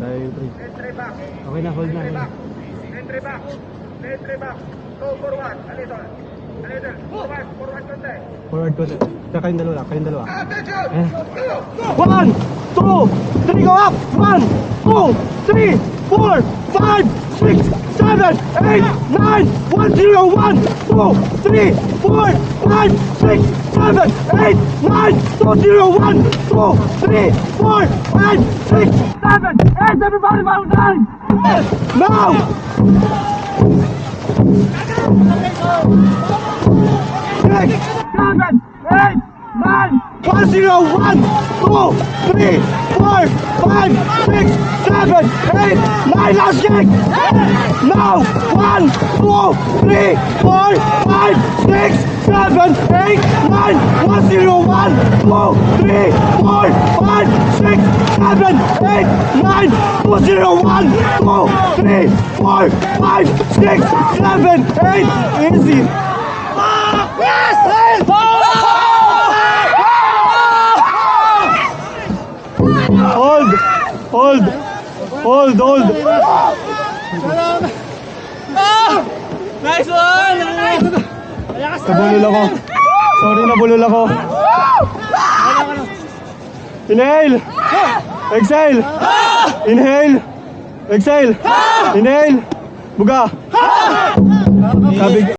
Tayo yung 3. Okay na, hold na. Entry back. Go forward. A little. Forward konti. Forward ko. Tsaka kayong dalawa. Attention! Eh. Go! 1, 2, 3, go up! 1, 2, 3, 4, 5, 6, 7, 8, 9, 1, 0, 1, 2, 3, 4, 5, 6, 7, 8, 9, 2, 0, 1, 2, 3, 4, 5, 6, 7, 8, everybody bow down! Now! 6, 7, 8, 9, 1, 0, 1, 2, 3, 4, 5, 6, 7, 8, 9, last kick! Now! 1, 2, 3, 4, 5, 6, 7, 8, 9, 1, 0, 1, 2, 3, 4, 5, 6, 7, 8, 9, 2, 0, 1, 2, 3, 4, 5, 6, 7, 8, easy! Yes! Hold! Nice one! Nabulol ako. Sorry, nabulol ako. Inhale! Exhale! Inhale! Exhale! Inhale! Buga! Sabi